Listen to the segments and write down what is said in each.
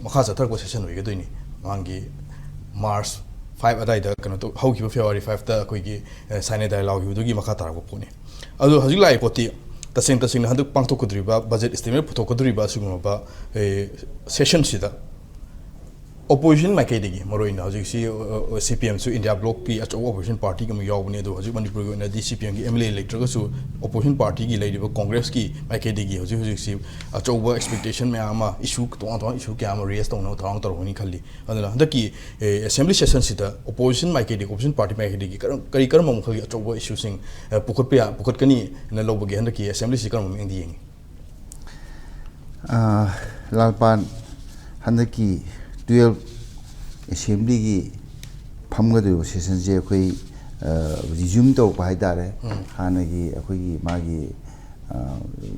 makha chathar ko session hoige doini mangi March 5 adaida kano to hauki February 5 ta koi gi sine dialogue hu gi makha tar ko puni adu hajik lai poti tasing handu pangthok kodriba budget estimate puthok kodriba siguma session sida opposition makedigi moroina hojik si CPM su India bloc ki acho opposition party kam yawbne do hojik Manipur go na CPM ki MLA electoral su opposition party ki leidiba congress ki makedigi hojik si acho expectation me ama issue to issue kya ama raise tong no thang tor honi khalli adala handaki assembly session sida opposition makedigi opposition party makedigi kari karam mong khali acho issue sing pukot kani na lobagi handaki assembly si karam meng di lalpan handaki 12 assembly gi phamgadu session je koi resume to pai dare hanagi akoi gi magi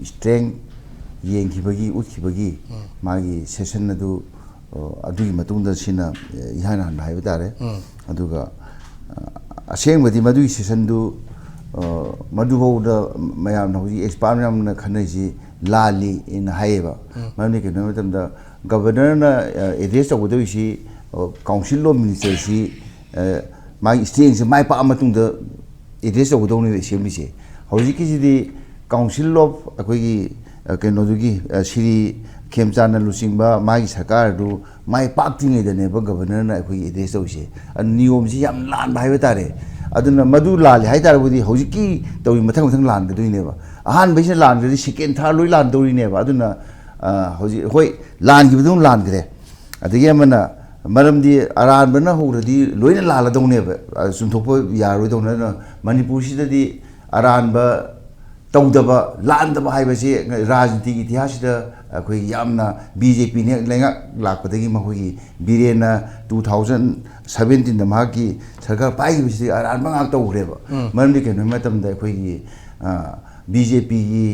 strength yengkhibagi ukhibagi magi session adu adugi matungda sina ihana han haiba dare aduga asengbadi madui session du madu hoda mayam na hoji experiment na khanai lali in haiba mani ke no tamda governor na address to do si council law minister si my state mai pa amatung da address to do ni assembly se hoji ki ji council law akoi gi ke no gi siri khemchan na lusingba mai sarkar du mai pak ting de ne ba governor na akoi address to si niyom si yam lan bai ba tare aduna madu lali hai tar budi hoji ki to mathang lan ga du ne ba ahan bai se lan ga second third loi lan do ne ba aduna hoji hoi lan gi budum lan gre adigi amana maram di aran bana huradi loina lala dong ne sunthop yaroi dong na Manipur si da di aran ba tawdaba lan da ba hai ba se rajniti gi itihas da koi yamna BJP ne lenga lakpadagi ma hoi birena 2017 da ma ki sarkar pai gi si aran ba ngak taw re ba maram di ke no matam da koi gi BJP gi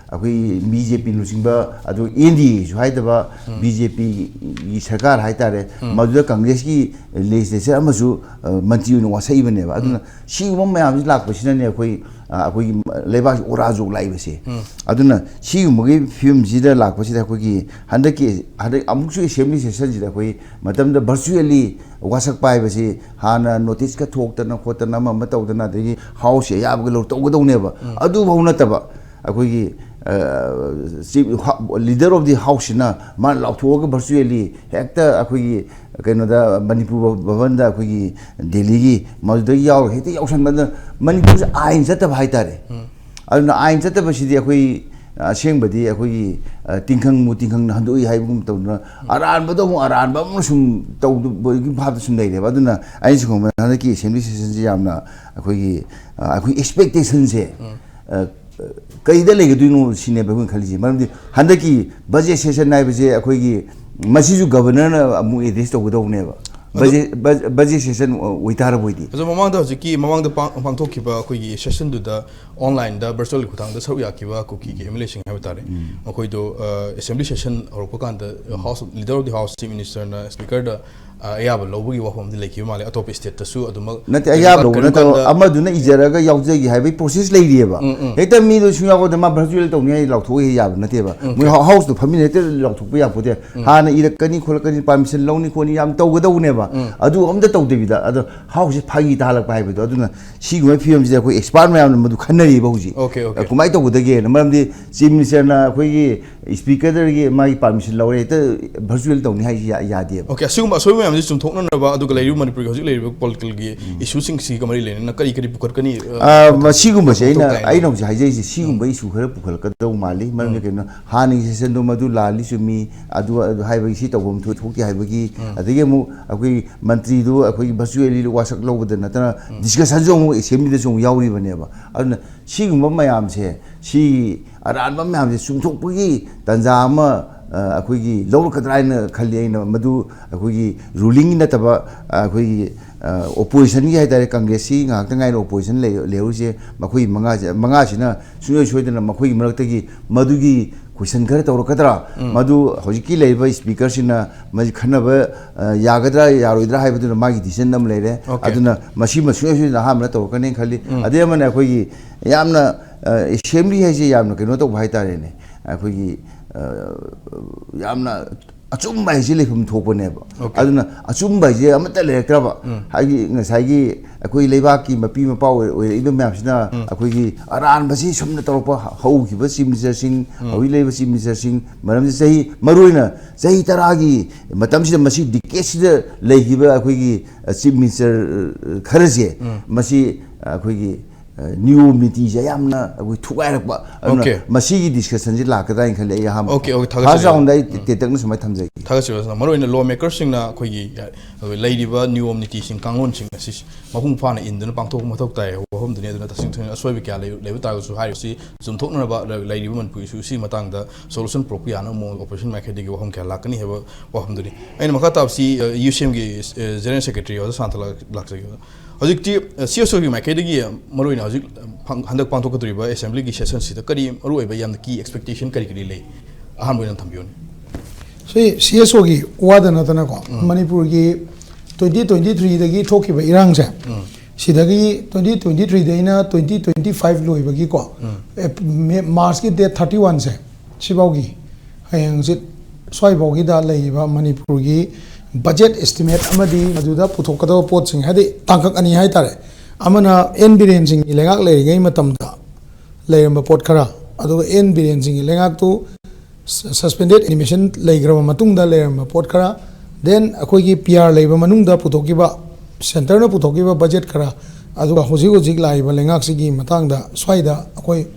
akoi BJP lusingba adu NDA ju haidaba BJP gi sarkar haitare madu Congress ki legislature amasu mantri no wasai bane ba aduna si mom mayam lakpa sina ne akoi leba oraju laibase aduna si mugi film jida lakpa sida akoi gi handaki amuksu assembly session jida akoi matam da virtually wasak pai base hana notice ka thokta na khotna ma matawdana de house ya ba lo tawgadaw ne ba adu bhauna taba akoi gi leader of the house na man lauthoga virtually hekta akoi kaino da Manipur bhavan da akoi Delhi gi mazda yaw hete yawsan ban Manipur ain jata bhai tare aduna ain jata basidi akoi ashengbadi akoi tingkhang na handoi haibum tawna aran ba do aran ba sum taw gi bhab sum dai de aduna ai sum na ki assembly session ji yamna akoi expectation se kaida lege duino sine ba khali maram handaki budget session nai bje akoi gi masiju governor na amu address to godo ne ba budget session witar boidi so mamang da jiki mamang da pangthok ki ba akoi gi session du da online da virtual khutang da saru yakiba KUKI ki MLA sing ha tare akoi do assembly session or ko kan da house leader of the house chief minister na speaker da ayaba lobagi wahom di leki male atop state ta su aduma nati ayaba na to amadu na ijaraga yaujagi haibai process lei rieba hekta mi do suya ko da ma virtual to ni lautho he yaba nate ba mu house to family hekta lautho pa ya pote hana irakani kholakani permission lawni khoni yam tawgadaw ne ba adu amda tawdebida adu house phagi dalak pai ba aduna si gumai film ji ko expert mayam madu khanari ba huji kumai tawgudage na maramdi chief minister na khoi gi speaker gi mai permission lawre ta virtual to ni hai ya de okay asuma am jisum thokna na ba adu ga leiru Manipur ga leiru political gi issue sing si kamari le na kari pukat kani sigum ba sei na ai no jai jai sigum ba issue khara pukhal ka do mali man ke na hani session do madu lali sumi adu hai ba si tawum thu thokti hai ba gi adege mu akoi mantri do akoi virtually wasak lobda na ta discussion jo mu assembly da jo yauri bane ba aduna sigum ba mayam se si aran ba mayam se sum thok gi tanja ma akoi gi lawr kadrai na khali na madu akoi gi ruling na taba akoi opposition gi haidare Congress si ngak tangai opposition leru se makoi manga sina suyo soidana makoi marakta gi madu gi question khar tawro kadra madu hojiki leiba speaker sina maji khanaba yagadra yaroidra haibadu magi decision nam leire aduna mashi suyo soidana hamna tawro kane khali ade man akoi gi yamna assembly hai se yamna keno to bhai tare ne akoi gi yamna achum bai ji lekhum thopone ba aduna achum bai je amata lekra ba hagi ngasai gi akoi leiba ki mapi ma paw oi ibe map sina akoi gi aran basi sumna torpa hau ki ba sim sing hoi leiba sim sing maram ji sei maruina sei taragi matam sida masi dikes da leihi ba akoi gi sim minister kharaje masi akoi gi new meeting jayamna akoi thugai rakba masi gi discussion ji lakada in khale ya ham okay ha jaung dai te tak na sumai thamjai thagasi maroina lawmaker singna khoi gi leidiba new omnity sing kangon sing asi mahung phana induna pangthok mathok tai hom dune duna tasing thing asoi bi kya lebu ta su hai si zum thokna ba leidiba manpui su si matang da solution propriya na mo operation makhedi gi hom kya lakani heba hom duni aina makha tab si UCM gi general secretary or santala laksagi hojikti CSO gi makhedi gi maroina hojik handak pangthok kadriba assembly gi session si da kari maru ba yam ki expectation kari kari le aham boina thambion CSO gi wada na tana ko Manipur gi 2023 dagi thoki ba irang se sidagi 2023 daina 2025 loi ba gi ko March gi date 31 se sibau gi hayang sit soi bau gi da lei ba Manipur gi budget estimate amadi aduda puthokada pot sing hadi tangkak ani hai tare amana n billion sing lengak le ngai matam da leiramba pot khara adu n billion sing lengak tu suspended animation leigraba matungda leiramba pot khara then akoi gi PR leiba manungda puthokiba center na puthokiba budget khara aduga hojik hojik laiba lengak sigi matangda swaida akoi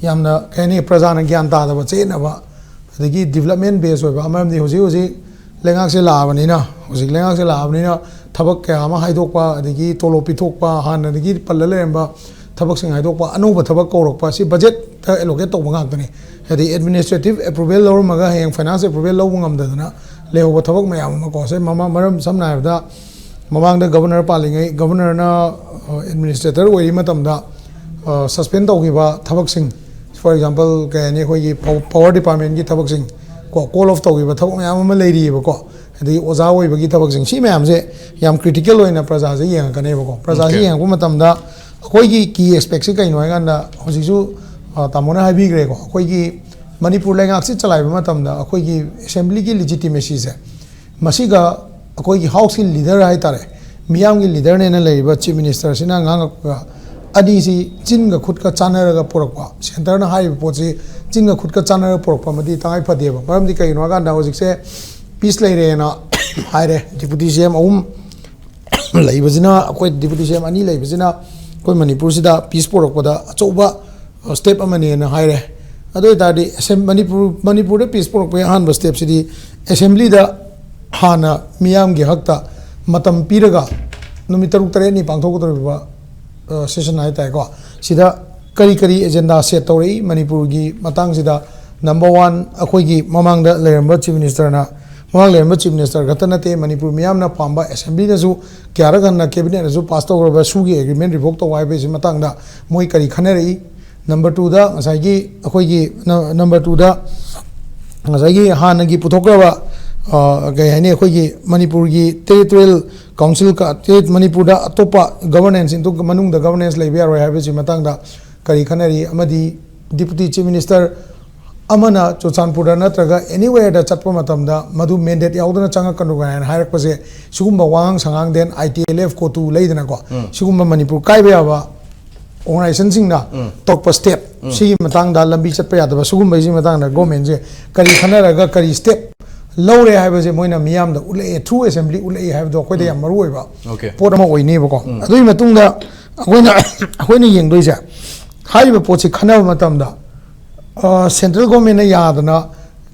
yamna kaini prajana gyan ta da ba chena ba adagi development base oiba amamdi hojik hojik lengak se labanina hojik lengak se labanina thabak kya ama haidokpa adagi tolo pithokpa han adagi palla leramba thabak sing haidokpa anuba thabak korokpa si budget ta allocate to bangak tani hadi administrative approval lor maga heng finance approval lo ngam dadana leho thabak mayam ma ko se mama maram samna da mamang da governor palingai governor na administrator oi matam da suspend to giba thabak sing for example ka ne khoi gi power department gi thabak sing ko call off to giba thabak mayam ma leiri ba ko hadi oza oi ba gi thabak sing si mayam se yam critical oina praja se yang ka ne ba ko praja se yang ko matam da khoi gi ki expect se kai noi gan da hosi su tamona habi gre ko khoi gi Manipur lengak si chalai ba matam da khoi gi assembly gi legitimacy se masiga khoi gi house gi leader hai tare miyam gi leader ne na lei ba chief minister sina ngang ka adi si chin ga khut ka chanar ga porakwa center na hai po chi chin ga khut ka chanar porakwa madi tangai phade ba param di kai no ga da hojik se peace lei re na hai re deputy CM lei ba jina khoi deputy CM ani lei ba jina khoi Manipur sida peace porakwa da achoba step amani na hai re ado tadi Manipur da peace porakwa han ba step sidi assembly da hana miyam gi hakta matam piraga numit 3 ni pangthok ko ba session hai tai ko sida kari agenda set tori Manipur gi matang sida number 1 akhoi gi mamang da leramba chief minister na mamang leramba chief minister gatana te Manipur miyam na pamba assembly da su kyara gan na cabinet na su pass to ba su gi agreement revoke to wai be si matang da moi kari khanari number 2 da ngasai gi akhoi gi number 2 da ngasai gi hana gi puthokra ba gayani akhoi gi Manipur gi territorial council ka Manipur da atopa governance into manung da governance lei bia roi ha bi matang da kari khanari amadi deputy chief minister amana Chochanpur da natraga anywhere da chatpa matam da madu mandate yaudana changa kanu ga hairak pase sugumba wang sangang den ITLF ko tu leidana ko sugumba Manipur kai bia ba organization sing na tokpa step si matang da lambi chatpa ya da sugumba ji matang da government je kari khanara ga kari step lowre hai se moina miyam da ule through assembly ule hai do khoi da yam maru ba pot ma oi ne ba ko adui matung da akoina yeng doi ja hai ba pot si khana matam da central government na ya da na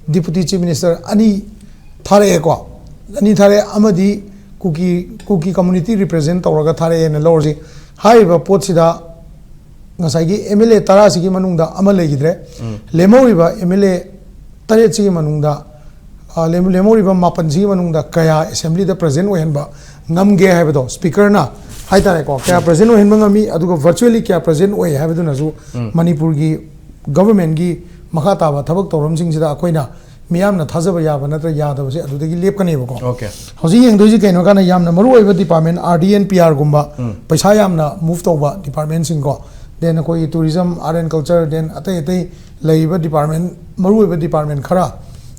deputy chief minister ani thare ko ani thare amadi kuki community represent tawraga thare na lorji hai ba pot si da ngasai gi MLA tara si gi manung da amale gidre lemoi ba MLA tare si gi manung da lemori ba mapan si manung da kaya assembly da present ohen ba ngam ge ha ba do speaker na hai tare ko kaya present ohen ba ngami aduga virtually kaya present oi ha ba do na su Manipur gi government gi makha ta ba thabak torom sing sida akoina miyam na thajaba ya ba natra ya da ba se adudagi lep kani ba ko okay hoji yeng doi ji kaino kana yam na maru oi ba department RDN PR gumba paisa yam na move to ba department sing ko then koi tourism art and culture then atai lei ba department maru oi ba department khara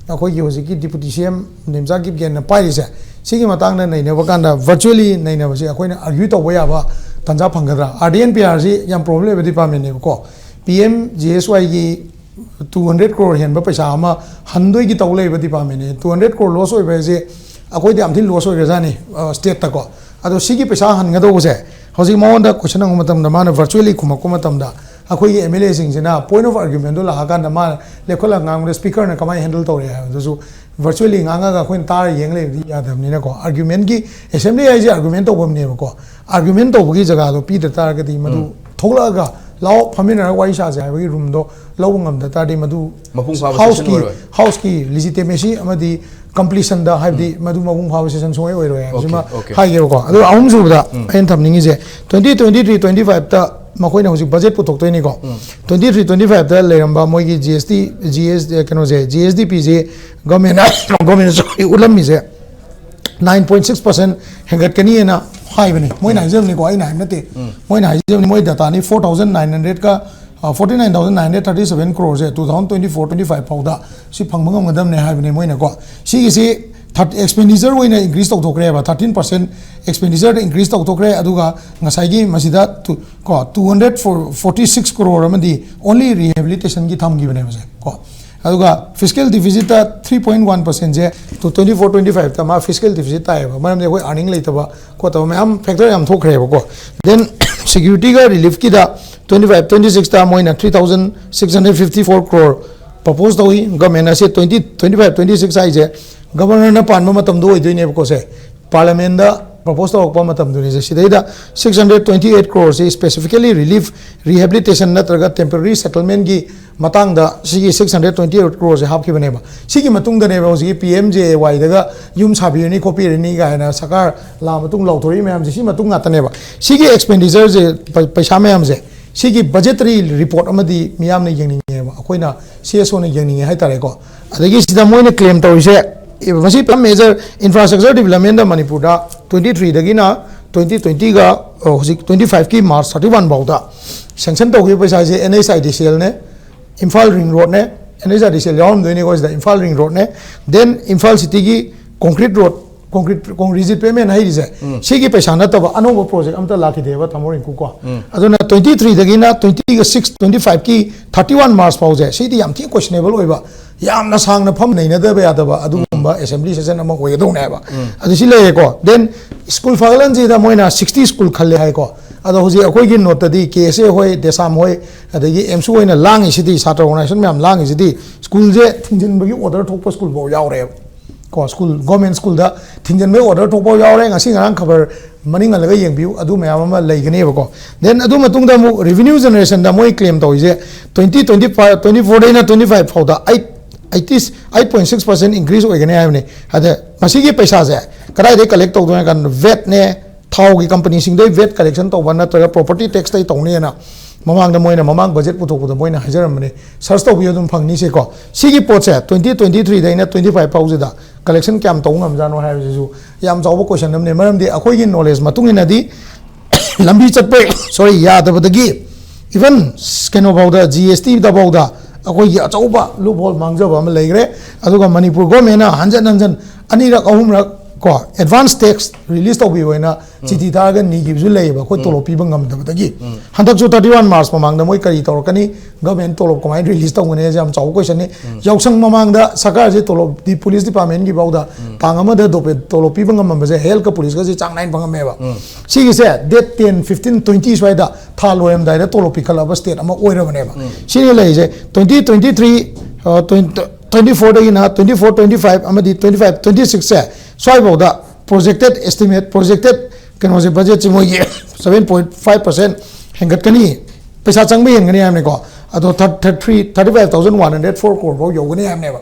ꯑꯩꯈꯣꯏꯒꯤ ꯍꯧꯖꯤꯛꯀꯤ deputy CM Nemcha ꯀꯤꯞꯒꯦꯟꯅ ꯄꯥꯏꯔꯤꯁꯦ ꯁꯤꯒꯤ ꯃꯇꯥꯡꯗ ꯅꯩꯅꯕ ꯀꯥꯟꯗ ꯚꯔꯆꯨꯋꯦꯂꯤ ꯅꯩꯅꯕꯁꯦ ꯑꯩꯈꯣꯏꯅ ꯑꯥꯔꯒ꯭ꯌꯨ ꯇꯧꯕ ꯌꯥꯕ ꯇꯥꯟꯖꯥ ꯐꯪꯒꯗ꯭ꯔꯥ RDNPR ꯁꯤ ꯌꯥꯝ ꯄ꯭ꯔꯣꯕ꯭ꯂꯦꯝ ꯂꯩꯕ ꯗꯤꯄꯥꯔꯠꯃꯦꯟꯅꯦꯕꯀꯣ PMGSYꯒꯤ 200 crore henba paisa ama handoi gi tawlei ba department 200 crore loss oi ba je akoi de amthi loss oi rajani state ta ko ado sigi paisa han ga do se hoji maonda question ang matam da mana virtually kuma kuma tam da akoi gi MLA sing jina point of argument do la ga na ma lekhola ngang de speaker na kamai handle tawre ha do virtually nganga ga khoi tar yeng le ya dam ni na ko argument gi assembly ai argument to bom ne ko argument to gi jaga do pi da tar ga di madu thogla ga lao phamina wai sha ja gi room do lo ngam da ta di madu house ki legitimacy amadi completion da have madu mabung phaba session soi oi roi jima hai ge ko adu ahum su da en tham ningi je 2023 25 ta makoi na hojik budget putok toi ni ko 23 25 ta leramba moi gi GST kano je GSDP je government soi ulam mi je 9.6% hengat kani na hai bani moi na jam ni ko ai na nate moi na jam ni moi data ni 4900 ka 49,937 crores 2024-25 pauda si phangmangam ngadam ne hai bani moi na ko si gi expenditure oina increase to thokre ba 13% expenditure increase to thokre aduga ngasai gi masida ko 246 crore amadi only rehabilitation gi tham gi bane ko aduga fiscal deficit 3.1% je to 24-25 ta ma fiscal deficit ta ba maram de koi earning leitaba ko ta ma am factor am thokre ba ko then security ga relief ki da 25-26 ta moina 3,654 crore proposed to government ase 25-26 ai je governor na panma matam do idoi ne ko se parliament da proposed to pa matam do ne se sidaida 628 crores is specifically relief rehabilitation natraga temporary settlement gi matang da sigi 628 crores hap ki bane ba sigi matung da ne ba sigi PMJY daga yum sabi ni copy ni ga na sakar la matung lau thori me am si matung ngata ne ba sigi expenditure je paisa me am je sigi budgetary report amadi miyam ne yengni ne ba akoina CSO ne yengni hai tare ko adagi sida moi ne claim to ise masi major infrastructure development da Manipur da 23 dagi na 2020 ga hojik 25 ki March 31 bauda sanction to gi paisa je NHIDCL ne Imphal ring road ne NHIDCL yaum doine ko is the Imphal ring road ne then Imphal city gi concrete road concrete payment hai rise sigi paisa na to anoba project amta lakhi deba thamor inku ko aduna 23 dagi na 26 25 ki 31 March pause sidi yam thi questionable oiba yamna sangna pham nei na da ba da ba adumba assembly session ama oi do na ba adu si le ko then school fagalan ji da moina 60 school khalle hai ko ado hoji akoi gi note di KSA hoi desam hoi adagi MSU hoina lang sidi satra organization myam lang sidi school je thinjin bagi order thokpa school bo yaw re ko school government school da thinjin me order thokpa yaw re ngasi ngang khabar maning laga yeng biu adu mayam ama leigane ba ko then adu matung da mu revenue generation da moi claim to je 2025 24 day na 25 for da 8.6% increase oigane ayne hada masigi paisa je karai de collect to do kan vet ne thau gi company sing dei vet collection to ban na to property tax tai to ne na mamang da moina mamang budget puthok da moina hajaram ne search to bi dum phangni se ko sigi pot se 2023 dai na 25 pause da collection kam to ngam jano ha ju yam jaw question nam ne maram de akoi gi knowledge matung ina di lambi chatpe sorry ya da badagi even scan about the GST da bauda akoi gi achauba loophole mangjaba am leigre aduga Manipur government na hanjan anirak ahumrak ko advance tax release to bi hoina chiti ta ga ni gi ju leiba ko tolo pi bangam da badagi handak ju 31 March mamang da moi kari tor kani government tolo ko mai release to ngene jam chau question ni yausang mamang da sakar je tolo di police department gi bauda pangama da dope tolo pi bangam ba je health ka police ga je chang nine bangam me ba si gi se date 10 15 20 swai da tha loem dai da tolo pi khala ba state ama oira bane ba si ni lai je 2023 24 day na 24 25 amadi 25 26 se swai bauda projected estimate projected kano je budget chi moi 7.5% hengat kani paisa changbe hengani amne ko ado 35,104 crore bo yogani amne ba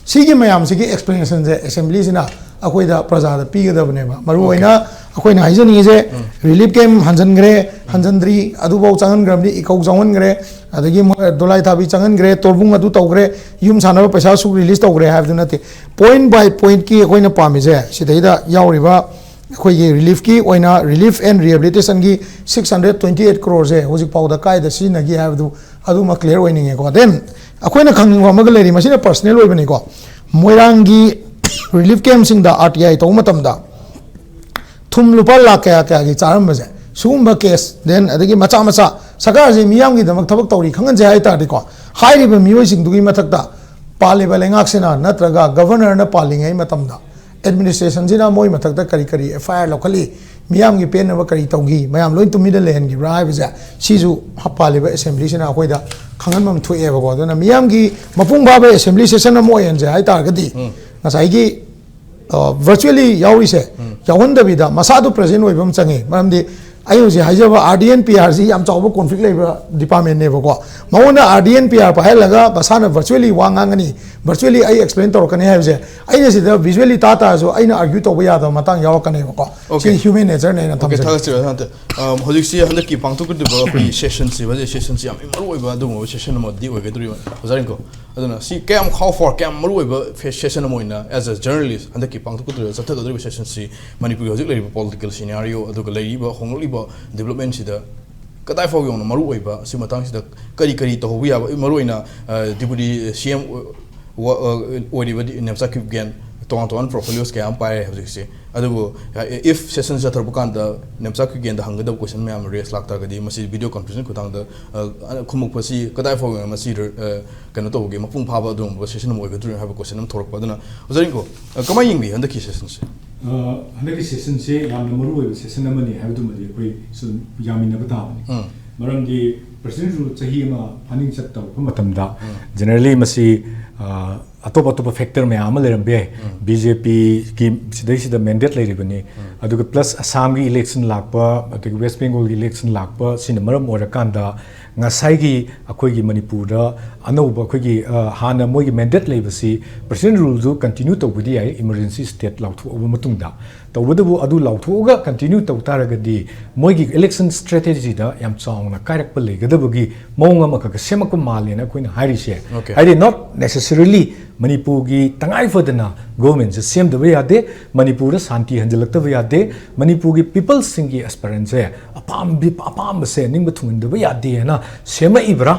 sigi mayam sigi explanation je assembly sina akoi da praja da pi ga bane ba maru oina akoi na haijani je relief camp hanjan gre hanjandri adu bo changan gramni ikau changan gre adagi dolai thabi changan gre torbung adu tawgre yum sana ba paisa su release tawgre have dunate point by point ki akoi na pami je sidaida yauriba akoi gi relief ki oina relief and rehabilitation gi 628 crores je hojik pauda kai da sina gi have du adu ma clear oining ko then akoi na khanging wa maga leri masina personal oi bani ko मोइरांगी relief camp Singh दा RTI तो मतम दा थुम लुपा लाख क्या क्या की चारम बजे सुगुम्बा case then अदगी मचा मचा सरकार से मियाम की दमक थबक तौरी खंगन जे हाई तारदि को हाइरिबा मियोय सिंह दुगी मथकता पालेबा लेंगाक सेना नत्रगा गवर्नर न पालिंगै मतम दा एडमिनिस्ट्रेशन जिना मोय मथकता करी करी एफआईआर लौखली मियाम की पेन नब करी तौगी मयाम लोइन तुमिदा लेहन की राय बजे सिजु हपालेबा असेंबली सेना अखोइदा खंगन मम थुएबा को दना मियाम की मपुंग बाबा असेंबली सेशन न मोय जे high तारगदी ngasai virtually yauri yawandabida masadu present oibam change maramdi ayu je hajaba RDNPR ji yam chawba conflict leiba department ne bako mauna RDNPR pa helaga basana virtually wangangani virtually ai explain torokani haje aina sida visually tata so aina argue to ya da matang yawakani bako si human nature ne na okay thagasi hante hojik si hande ki pangtok de ba ko session si ba session si am maru oiba du mo session mo di oiga duri ozarin ko aduna si cam how for cam maru oiba session mo ina as a journalist hande ki pangtok de satha duri session si manipur hojik leiba political scenario aduga leiba hongli development sida kadai fo yong maru oiba si matang sida kari kari to hoya maru ina deputy CM oiba nemsa kip gen ton portfolios ke am pai hojik si adu if session ja thorbukan da nemsa kip gen da hangada question me am raise lakta gadi masi video conference ko tang da khumuk pasi kadai fo yong masi kana to ge mapung phaba dum session mo oiga dur have question am thorok padana ozaring ko kamai yingbi handa ki session si हंदकी session से यामना मरुओइब session अमनि हाबदुमदि अखोइ सु यामिनबा ताबनि मरमदि president rule चाही अमा funding चत्तब मतमदा generally मसी अतोप अतोप factor में आम लेरबे BJP की सिदा मैंडेट लेरिबनि अदुग प्लस असम की इलेक्शन लाकपा अदुग वेस्ट बंगाल की इलेक्शन लाकपा सिन मरम ओरकांदा ngasai akoi gi manipur da anoba akoi gi hana moi gi mandate leibasi president rule du continue to budi ai emergency state lauthu oba matung da tawudu adu lauthu ga continue to taragadi moi gi election strategy da yam chawna kairak pa legadabagi mawng ama ka semak malena koina hairi se I did not necessarily manipur gi tangai fodana government se sem da yade manipur da shanti hanjalakta yade manipur gi people singi aspirants se apam se ning bathung da yade na sema ibra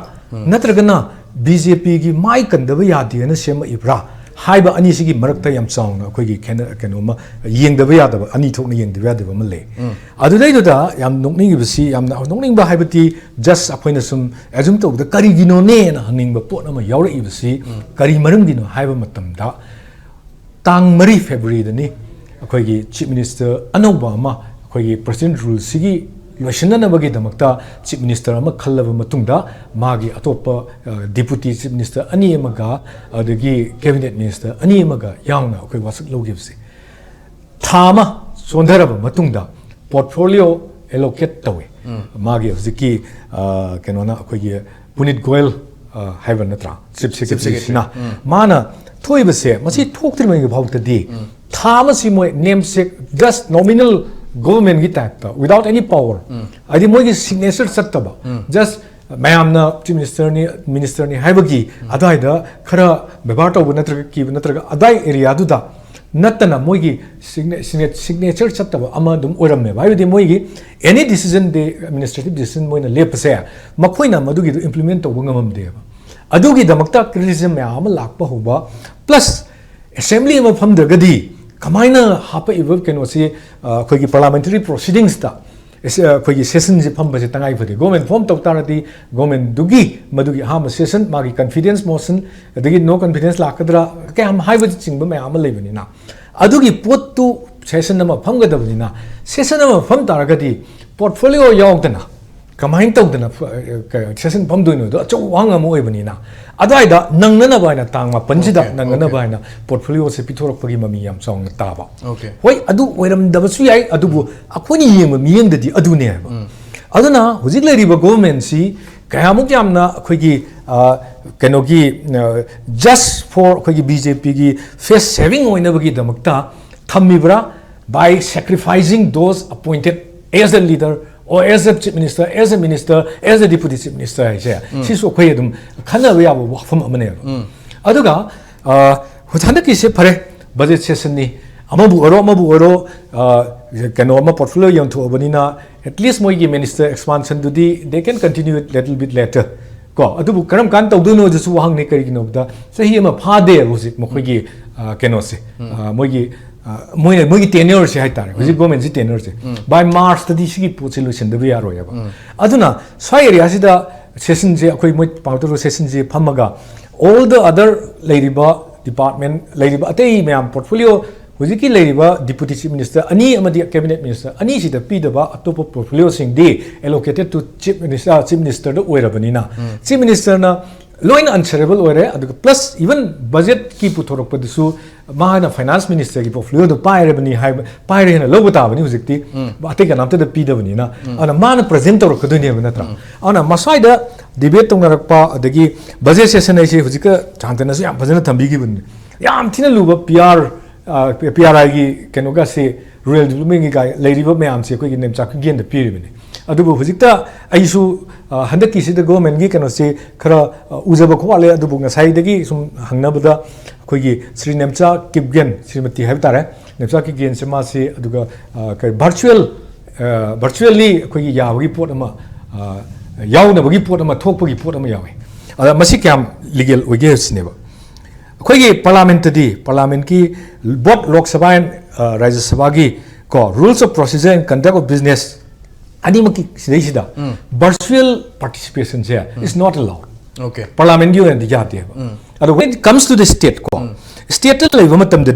natragana BJP gi mai kandaba yade na sema ibra haiba ani sigi marakta yam chawna akoi gi kenoma yengdaba yadaba ani thokna yengdaba yadaba male adudai da yam nokning bisi yam nokning ba haibati just apoina sum assume to the kari gino ne na haning ba pot ama yawra ibisi kari maram gino haiba matam da tang mari February da ni akoi gi chief minister anoba ma akoi gi president rule sigi loishanabagi damakta chief minister ama khallaba matungda magi atopa deputy chief minister ani amaga adagi cabinet minister ani amaga yangna akoi wasak logibsi thama sondharaba matungda portfolio allocate tawe magi ziki kenona akoi gi punit goel haiban natra chief secretary na mana thoibase masi thoktrimangi bhawta di thama si moi namesake just nominal government ki type ta without any power adi moi ki signature sattaba just mayamna chief minister ni haibagi adai da khara bebar to natraga ki natraga adai area du da natana moi ki signature sattaba ama dum oramme bai di moi ki any decision de administrative decision moi na lepse makhoina madu gi implement to ngamam de adu gi damakta criticism ya ama lakpa hoba plus assembly ma pham dagadi kamaina hapa evolve keno si khoi parliamentary proceedings ta khoi session ji pham ba tangai phade government form tok tarati government dugi madugi ha session magi confidence motion adagi no confidence lakadra ke ham haiba chingba ma am lebani na adugi pot tu session ma pham gadabani na session ma pham taragadi portfolio yawdana kamain tawdana session pham doino do achaw wang am oibani na adai da nangnana baina tangma panjida nangnana baina portfolio se pithorok pagi mami yam chong taba okay hoi adu oiram dabasu yai adubu akhoni yem miyeng dadi adu ne aduna hojik leriba government si kayamuk yamna akhoi kenogi just for akhoi BJP gi face saving oina bagi damakta thammibra by sacrificing those appointed as a leader or as a chief minister, as a minister, as a deputy chief minister, she's okay. Kana we have from a man. Aduga, Hutana is a pare, budget session ni Amabu oro, Kanoma portfolio young to Obanina, at least Moigi minister expansion to they can continue it a little bit later. ko adu karam kan tawdu no ju wahang ne kari no da sahi ma phade hojik mokoi gi keno se mogi mogi tenure se hai tare hojik government si tenure se by March tadi sigi solution da ya ro ya ba aduna sai area si da session je akoi moi pangto session je phamaga all the other ladiba department ladiba atei myam portfolio hojiki ladiba deputy chief minister ani amadi cabinet minister ani si da pi da ba atop portfolio sing de allocated to chief minister da oirabani na chief minister na loin answerable oire adu plus even budget ki puthorok padisu mahana finance minister ki portfolio do pairabani hai paire na logo ta bani hojikti ate ka namta da pi da bani na ana mana present tor kodoi ne bana tra ana masai da debate tong rakpa adagi budget session ai se hojika chantana se yam bajana thambi gi bun yam thina luba PRI gi kenoga se rural development gi kai ladiba myam se koi gi nem chak gen da piri bani adubu hojikta aisu handaki se da government gi keno se khara ujaba khwale adubu ngasai dagi sum hangnabada koi gi Sri Nemcha Kipgen Srimati haibtare Nemcha Kipgen se ma se aduga virtually koi gi yawagi pot ama yauna bagi pot ama thok bagi pot ama yawi ada masi kyam legal oge sineba koi gi parliament ki both Lok Sabha and Rajya Sabha gi ko rules of procedure and conduct of business ani maki sida virtual participation here is not allowed okay parliament gi and jati ado when it comes to the state ko state la level matam da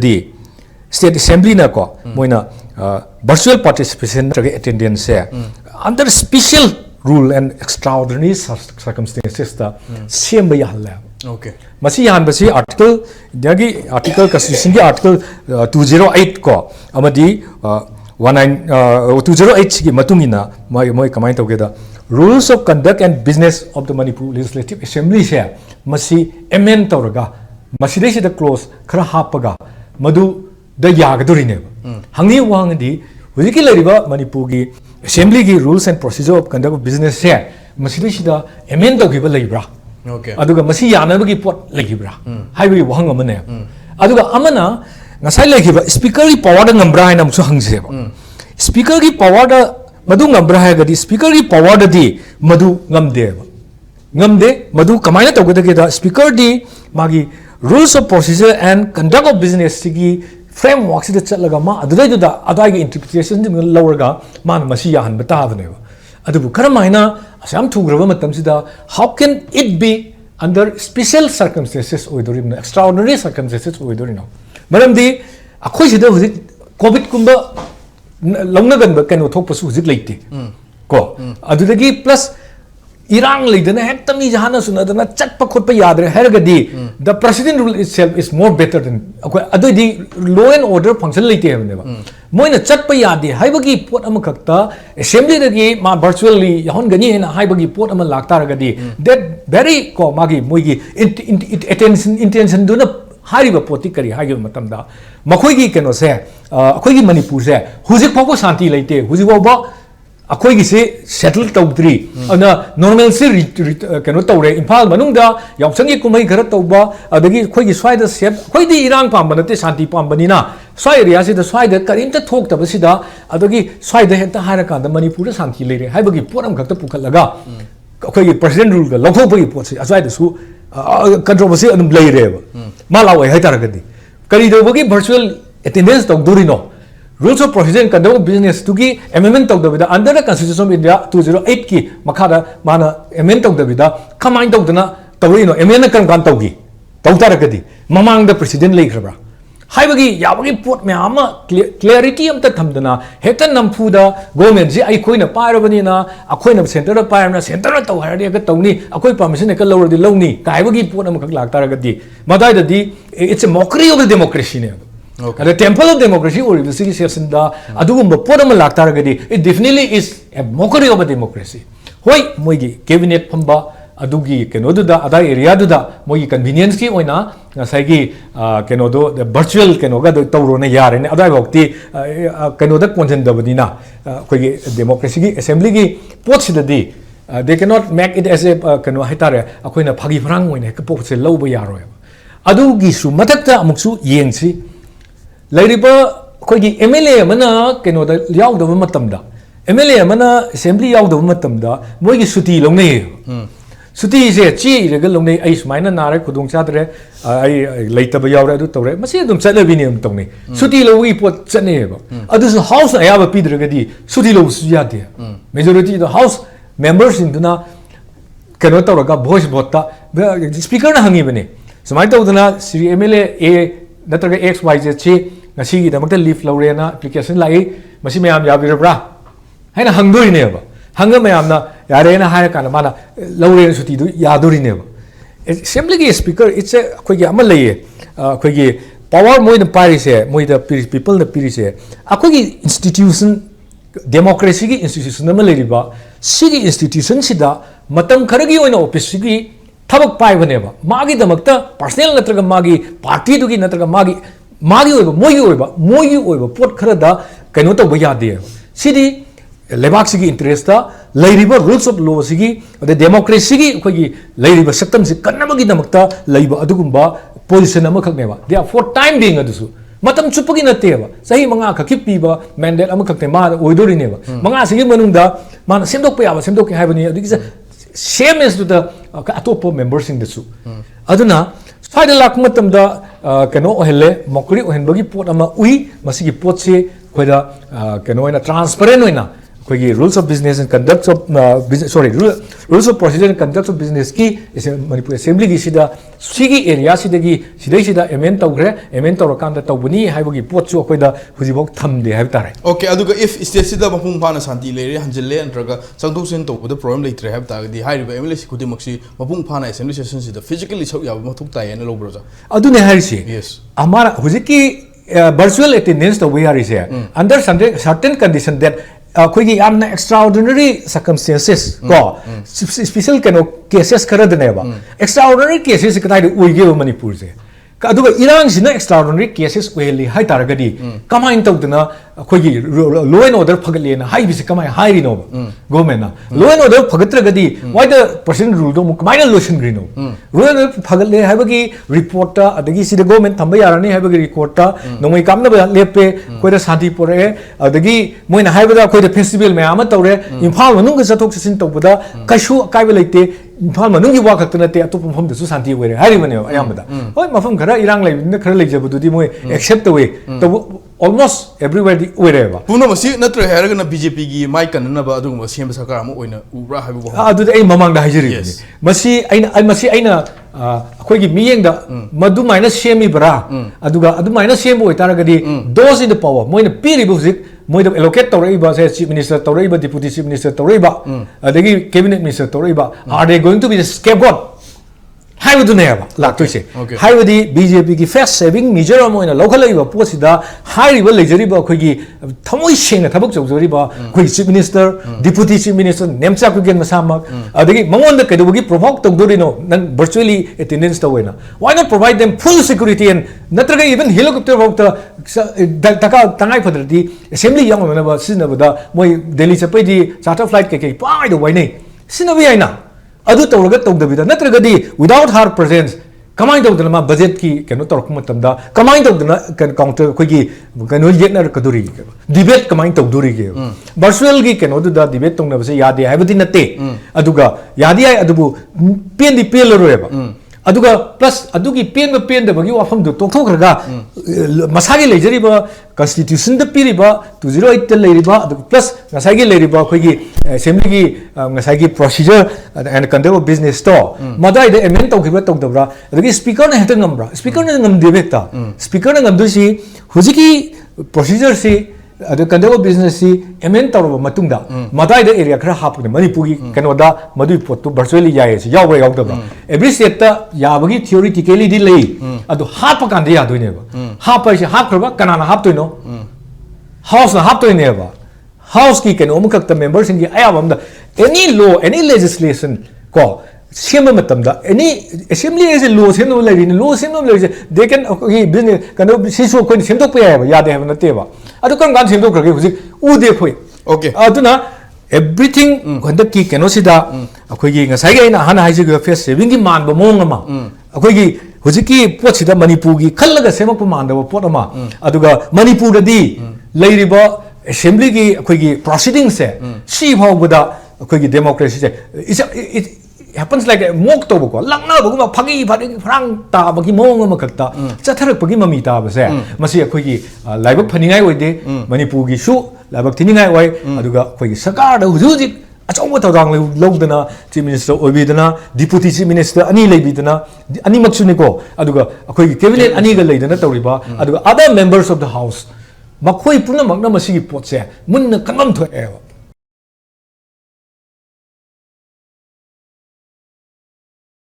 state assembly na ko moina virtual participation attendance here under special rule and extraordinary circumstances da same ba yalla okay masi yan basi article constitution gi article 208 ko amadi 208 gi matungina moi kamai tawgeda rules of conduct and business of the Manipur Legislative Assembly se masi amend tawraga masi dei da close khara hapaga madu da yagaduri ne hangi wangdi hujiki lariba Manipur gi Assembly gi rules and procedure of conduct of business se masi dei da amend tawgiba leibra okay aduga masi yanabagi pot legibra highway wahang amane aduga amana ngasai legiba speaker gi power da ngambra ina musu hangseba speaker gi power da madu ngambra ha gadi speaker gi power da di madu ngamde madu kamaina tawgada ge da speaker di magi rules of procedure and conduct of business gi framework sida chatlaga ma adai da adai gi interpretation di lawraga man masi yahan bata baneba adubu karamaina asam thugraba matam sida how can it be under special circumstances oidorina extraordinary circumstances oidorina maramdi akhoi sida hujik covid kumba longna gan ba kanu thok pasu hujik leite ko adudagi plus irang leidana hektami jahana sunadana chatpa khotpa yadre hergadi the president rule itself is more better than adudi law and order function leite hebneba moina chatpa yadi haibagi pot ama khakta assembly dagi ma virtually yahon gani hena haibagi pot ama laktaragadi that very ko magi moigi intention duna hariba poti kari hagi matamda makhoi keno se akhoi gi Manipur se hujik phoko shanti leite hujik ba akhoi gi se settle tawdri ana normal se keno tawre Imphal manung da yamsangi kumai khara tawba adagi akhoi gi swai da set akhoi di irang pamba nate shanti pambani na swai area se da swai da karimta thok tabasi sida adagi swai da henta hara kan da Manipur da shanti leire haibagi poram khakta pukhalaga akhoi gi president rule ga lokhopagi pot se aswai da su controversy adum leire ma lawai haitaragadi kari do bagi virtual attendance tawdurino rules of procedure and conduct of business to gi amendment tawdabida under the constitution of India 208 ki makhada mana amendment tawdabida kamain tawdana tawrino amendment kan kan tawgi tawtaragadi mamang the president leikrabra haibagi yabagi pot me ama clarity amta thamdana heta namfuda government ji ai khoina pairabani na akhoina center da pairna center da tawharadi ka tawni akoi permission ka lawrdi lawni kaibagi pot am khak laktaragadi madai da di it's a mockery of the democracy ne okay the temple of democracy or the city session da adugumba pot am laktaragadi it definitely is a mockery of a democracy hoi moigi cabinet phamba adugi kenodu da ada area du da mogi convenience ki oina ngasai kenodo the virtual kenoga do tawro na yare ne adai bokti kenoda content dabani na koi democracy ki assembly ki pot sidadi they cannot make it as a keno haitare akoina phagi phrang oina ka pot se loba yaro adugi su matakta amuksu yengsi lairiba koi MLA mana kenoda yaudaba matamda MLA mana assembly yaudaba matamda mogi suti longne suti se chi le galong nei ai smaina nare khudong chadre ai leitaba yawre adu tawre masi adum chale bini am tongni suti lo wi pot chane ba adu su house aya ba pidre gadi suti lo su ya de majority the house members in duna kano tawraga voice vote speaker na hangi bane samai tawdana sri MLA a natraga xyz chi ngasi gi damakta leave lawre na application lai masi mayam ya birabra haina hangdoi ne ba hanga mayam na yare na haya kana mana lawre suti du yadori ne ba assembly gi speaker it's a khoi gi amal lai khoi gi power moi na pari se moi da people na piri se akhoi gi institution democracy gi institution na lai ba sigi institution sida matam kharagi oina office sigi thabak pai bane ba magi damakta personal natraga magi party du gi natraga magi oiba moi oiba pot khara da kaino to ba yade sidi lebak sigi interest ta lairiba rules of law sigi the democracy gi khoi lairiba system si kannamagi damakta laiba adugumba position ama khakne ba therefore time being adusu matam chupagi natte ba sahi manga khakip pi ba mandate ama khakne ma oidori ne ba manga sigi manungda man semdok pa ya ba semdok ke haibani adigi same as to the atopo members in the su aduna side lak matam da kano ohele mokri ohenbagi pot ama ui masigi pot se khoida kano ina transparent oina khoi rules of business and conduct of rules of procedure and conduct of business ki Manipur assembly gi sida sigi area sidagi sida amend tawgre amend tawrakanda tawbuni haibagi pot chu khoida hujibok thamde haib tare okay aduga if state sida mapung phana santi leire hanjille antraga sangdoksen tawbada problem leitre haib tagadi hairiba MLAs kudimaksi mapung phana assembly session sida physically chau yaba mathuk tayen lobroja adune hairisi yes amara hujiki virtual attendance the way is here under certain condition that khoi amna extraordinary circumstances ko special cases khara dane ba extraordinary cases kadai uige Manipur se aduga irang sina extraordinary cases weli hai taragadi kamain tawdana khoi law and order phagle na hai bisi kamai hai rino government na law and order phagatragadi why the president rule do kamai na lotion grino law and order phagle hai bagi report ta adagi sida government thamba yarani hai bagi report ta nomai kamna ba lepe khoi da santi pore adagi moina hai bada khoi da festival me ama tawre Imphal manung ga chathok chasin tawbada kashu kai ba leite Imphal manung gi wa khakta nate atop mafam da su santi were hari mane ayamada hoi mafam khara irang lai na khara leijabududi moi accept we to almost everywhere the wherever puna masi natra heraga na BJP gi mai kanna ba aduguma sem sakar am oina ubra haibu bo adu ai mamang da hajiri masi aina akhoi gi miyeng da madu minus semi bra aduga adu minus sem oi taragadi those in the power moina piri buzik moida allocate tawraiba say chief minister tawraiba deputy chief minister tawraiba adagi cabinet minister tawraiba are they going to be the scapegoat Haibadu neba laktoise haibadi BJP ki face saving measure moina local iba posida haiba lejariba khoi thamoi sengna thabak chawjariba khoi chief minister deputy chief minister nemcha ku gen masamak adagi mangonda kedugi provoke tawdorino nan virtually attendance tawena why not provide them full security and natraga even helicopter vokta taka tangai phadradi assembly yang na ba sinabada moi Delhi chapai di charter flight ke pai do wainai sinabi aina adu tawraga tawdabida natragadi without her presence kamai tawdana ma budget ki keno tork matamda kamai tawdana counter khogi keno yekna kaduri debate kamai tawduri ge virtual gi keno da debate tongna base yade haibadi natte aduga yadi ai adubu pendi peloroeba aduga plus adugi pen da bagi wafam do tokthokraga masagi lejariba constitution da piriba 208 ta leiriba plus ngasagi leiriba khogi assembly gi ngasagi procedure and conduct of business store madai da amend tawkhiba tawdabra adugi speaker na heta ngambra speaker na ngamde bekta speaker na ngamdu si hujiki procedure si adu conduct of business si amend tawraba matungda madai da area khara hapne Manipuri kanoda madui pottu virtually yae si yawra yawdabra every state ta yabagi theoretically di lei adu hapa kan dia doine ba hapa si hapkraba kanana haptoino house na haptoine ba house ki keno omkak ta members in gi ayabam da any law any legislation ko sema matamda any assembly is a law sema lari law sema lari they can business kano sisu ko semdok pa ya yade have na teba adu kan gan semdok krage huji u de khoi okay aduna everything konda ki keno sida akhoi gi ngasai ga ina hana haiji ga face saving gi man ba mong ama akhoi gi huji ki pot sida Manipur gi khallaga semak pa man da pot ama aduga Manipur di lairiba assembly gi akhoi gi proceedings se si phawbada akhoi gi democracy se happens like mok to ko lakna baguma phagi pharang ta bagi mong ma khakta chatharak bagi mami ta ba se masi akhoi gi laibak phaningai oide manipur gi su laibak thiningai oi aduga akhoi gi sarkar da hujik achong ta dang lodana chief minister oibidana deputy chief minister ani leibidana ani maksuni ko aduga akhoi gi cabinet ani ga leidana tawriba aduga other members of the house makhoi puna magna masi gi pot se munna kamam thoe